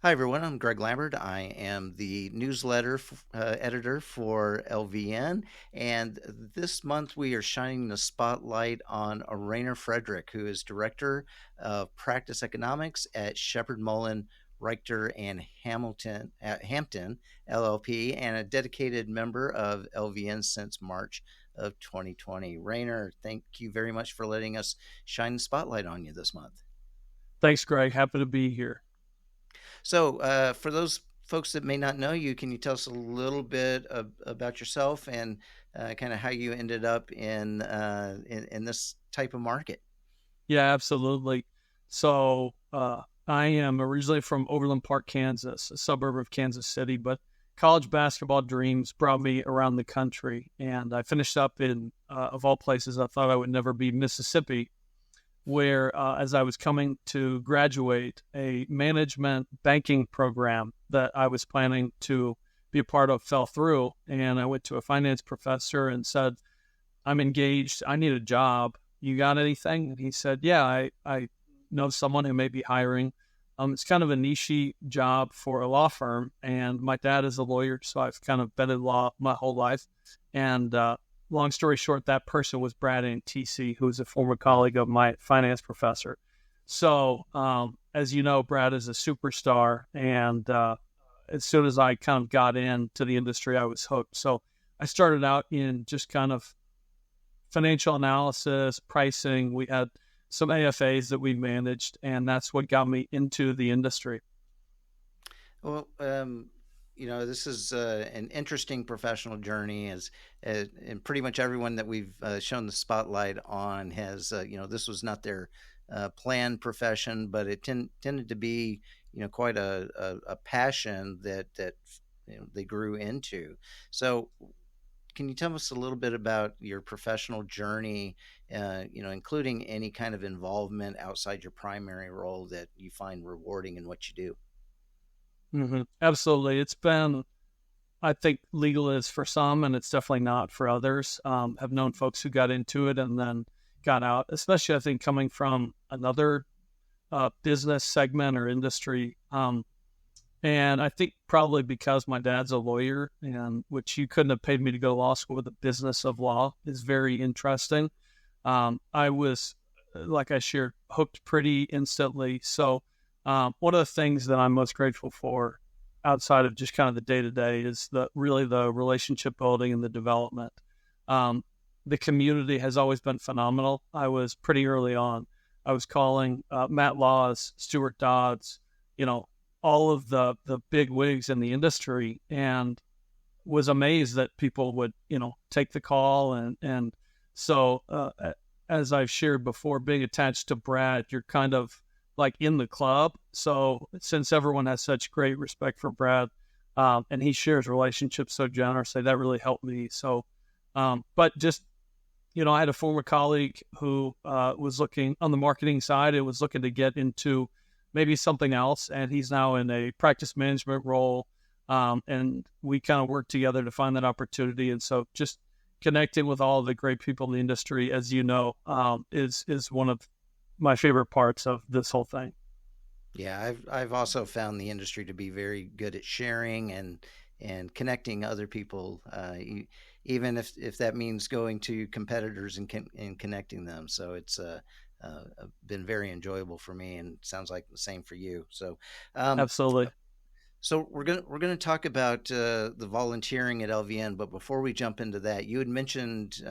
Hi, everyone. I'm Greg Lambert. I am the newsletter editor for LVN. And this month we are shining the spotlight on Rayner Fredrick, who is Director of Practice Economics at Sheppard, Mullin, Richter, and Hampton, LLP, and a dedicated member of LVN since March of 2020. Rayner, thank you very much for letting us shine the spotlight on you this month. Thanks, Greg. Happy to be here. So, for those folks that may not know you, can you tell us a little bit about yourself and kind of how you ended up in this type of market? Yeah, absolutely. So I am originally from Overland Park, Kansas, a suburb of Kansas City, but college basketball dreams brought me around the country. And I finished up in, of all places, I thought I would never be Mississippi, where as I was coming to graduate, a management banking program that I was planning to be a part of fell through. And I went to a finance professor and said, I'm engaged. I need a job. You got anything? And he said, yeah, I know someone who may be hiring. It's kind of a niche job for a law firm. And my dad is a lawyer, so I've kind of been in law my whole life. And long story short, that person was Brad Antisi, who is a former colleague of my finance professor. So as you know, Brad is a superstar. And as soon as I kind of got into the industry, I was hooked. So I started out in just kind of financial analysis, pricing. We had some AFAs that we managed, and that's what got me into the industry. Well, this is an interesting professional journey, and pretty much everyone that we've shown the spotlight on has, this was not their planned profession, but it tended to be, quite a passion that they grew into. So, can you tell us a little bit about your professional journey, including any kind of involvement outside your primary role that you find rewarding in what you do? Absolutely. It's been, I think legal is for some, and it's definitely not for others. Have known folks who got into it and then got out, especially I think coming from another business segment or industry. And I think probably because my dad's a lawyer, and which you couldn't have paid me to go to law school, but the business of law is very interesting. I was, like I shared, hooked pretty instantly. So one of the things that I'm most grateful for outside of just kind of the day to day is really the relationship building and the development. Um, the community has always been phenomenal. I was pretty early on. I was calling Matt Laws, Stuart Dodds, all of the big wigs in the industry, and was amazed that people would, take the call. And so as I've shared before, being attached to Brad, you're kind of like in the club. So since everyone has such great respect for Brad, and he shares relationships so generously, that really helped me. But just, I had a former colleague who was looking on the marketing side and was looking to get into maybe something else. And he's now in a practice management role. And we kind of worked together to find that opportunity. And so just connecting with all of the great people in the industry, as you know, is one of my favorite parts of this whole thing. Yeah, I've also found the industry to be very good at sharing and connecting other people, even if that means going to competitors and connecting them. So it's been very enjoyable for me, and sounds like the same for you. Um, Absolutely. so we're gonna talk about the volunteering at LVN, but before we jump into that, you had mentioned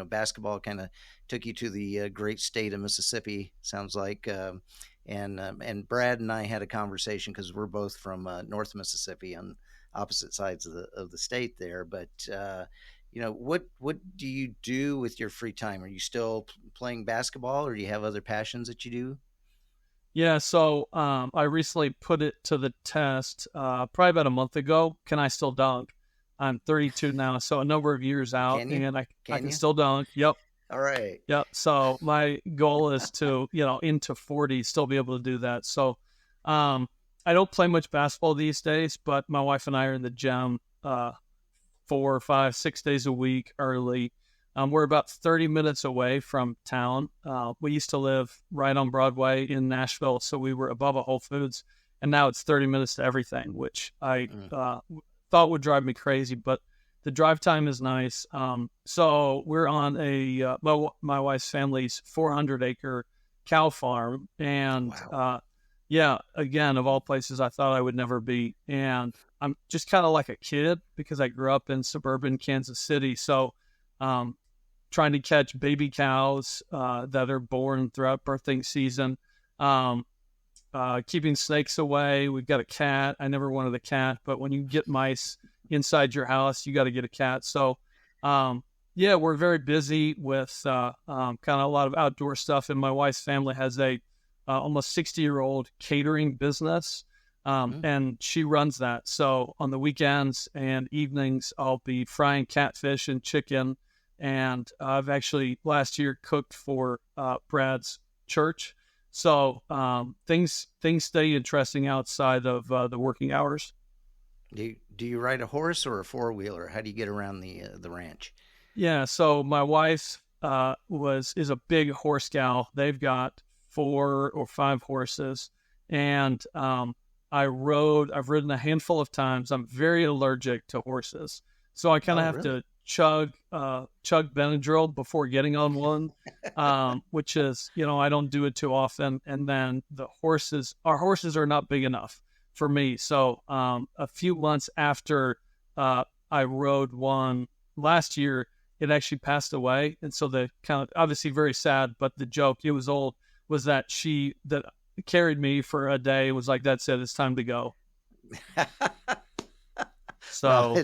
basketball kind of took you to the great state of Mississippi. Sounds like, and Brad and I had a conversation because we're both from North Mississippi on opposite sides of the state there. But what do you do with your free time? Are you still playing basketball, or do you have other passions that you do? Yeah, so I recently put it to the test probably about a month ago. Can I still dunk? I'm 32 now, so a number of years out, Can you? and I Can can you? still dunk. Yep. All right. Yep. So my goal is to, into 40, still be able to do that. So I don't play much basketball these days, but my wife and I are in the gym 4 or 5, 6 days a week early. We're about 30 minutes away from town. We used to live right on Broadway in Nashville, so we were above a Whole Foods. and now it's 30 minutes to everything, which I Mm. thought would drive me crazy. But the drive time is nice. So we're on my wife's family's 400-acre cow farm, and Wow. yeah, again, of all places I thought I would never be. And I'm just kind of like a kid because I grew up in suburban Kansas City. So trying to catch baby cows that are born throughout birthing season, keeping snakes away. We've got a cat. I never wanted a cat, but when you get mice inside your house, you got to get a cat. So, yeah, we're very busy with kind of a lot of outdoor stuff. And my wife's family has a almost 60-year-old catering business, Mm. and she runs that. So on the weekends and evenings, I'll be frying catfish and chicken. And I've actually last year cooked for Brad's church. So things stay interesting outside of the working hours. Do you ride a horse or a four-wheeler? How do you get around the ranch? Yeah. So my wife is a big horse gal. They've got 4 or 5 horses, and I've ridden a handful of times. I'm very allergic to horses, so I kind Oh, of have really? to chug Benadryl before getting on one, which is, I don't do it too often. And then our horses are not big enough for me. So a few months after I rode one last year, it actually passed away. And so the kind of obviously very sad, but the joke, it was old, was that she that carried me for a day was like, that's it, it's time to go. Well, So,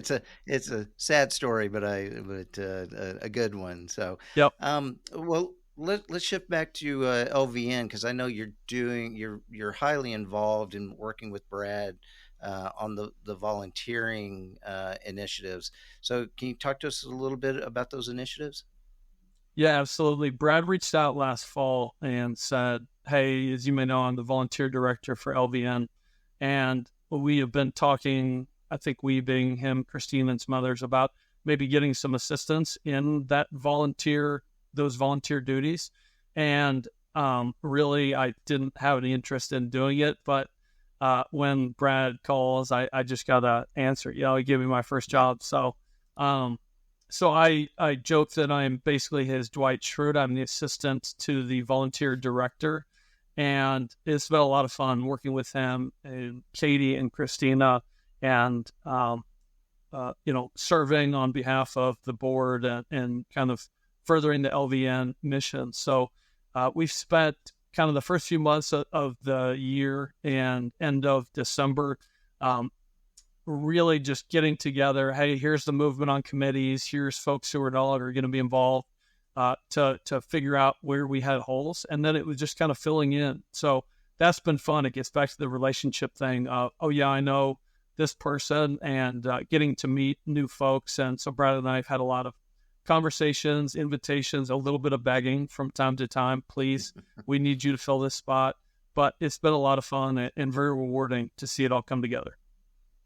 it's a sad story, but a good one. So, yep. well, let's shift back to LVN, because I know you're highly involved in working with Brad on the volunteering initiatives. So, can you talk to us a little bit about those initiatives? Yeah, absolutely. Brad reached out last fall and said, hey, as you may know, I'm the volunteer director for LVN. And we have been talking, I think we being him, Christine, and some others, about maybe getting some assistance in those volunteer duties. And really, I didn't have any interest in doing it. But when Brad calls, I just got to answer. He gave me my first Yeah. job. So I joke that I'm basically his Dwight Schrute. I'm the assistant to the volunteer director. And it's been a lot of fun working with him and Katie and Christina, and, serving on behalf of the board, and kind of furthering the LVN mission. So we've spent kind of the first few months of the year and end of December really just getting together. Hey, here's the movement on committees. Here's folks who are no longer going to be involved, to figure out where we had holes, and then it was just kind of filling in. So that's been fun. It gets back to the relationship thing. Oh yeah, I know this person, and getting to meet new folks. And so Brad and I have had a lot of conversations, invitations, a little bit of begging from time to time. Please, we need you to fill this spot. But it's been a lot of fun and very rewarding to see it all come together.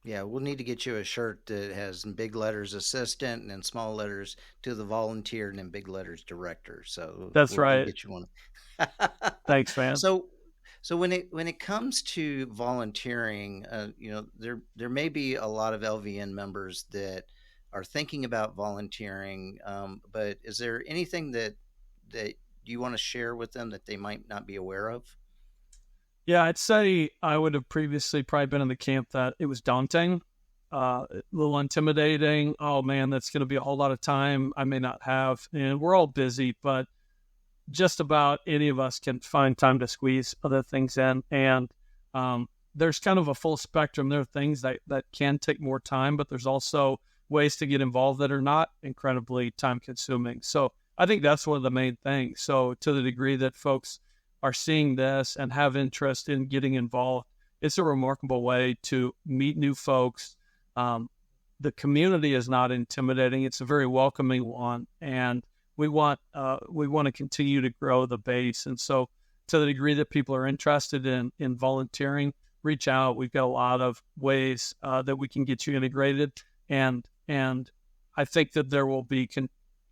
Yeah, we'll need to get you a shirt that has in big letters assistant and in small letters to the volunteer and in big letters director. So That's we'll right. get you one. Thanks, man. So when it comes to volunteering, there may be a lot of LVN members that are thinking about volunteering, but is there anything that you want to share with them that they might not be aware of? Yeah, I'd say I would have previously probably been in the camp that it was daunting, a little intimidating. Oh man, that's going to be a whole lot of time I may not have. And we're all busy, but just about any of us can find time to squeeze other things in. And there's kind of a full spectrum. There are things that can take more time, but there's also ways to get involved that are not incredibly time consuming. So I think that's one of the main things. So to the degree that folks are seeing this and have interest in getting involved, it's a remarkable way to meet new folks. The community is not intimidating; it's a very welcoming one, and we want to continue to grow the base. And so, to the degree that people are interested in volunteering, reach out. We've got a lot of ways that we can get you integrated, and I think that there will be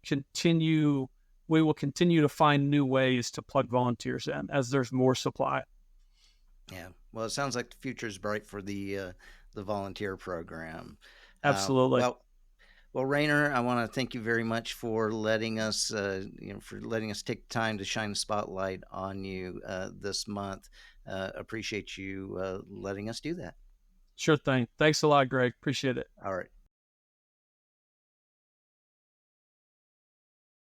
continue. We will continue to find new ways to plug volunteers in as there's more supply. Yeah. Well, it sounds like the future is bright for the volunteer program. Absolutely. Well, well, Rayner, I want to thank you very much for letting us, for letting us take time to shine the spotlight on you this month. Appreciate you letting us do that. Sure thing. Thanks a lot, Greg. Appreciate it. All right.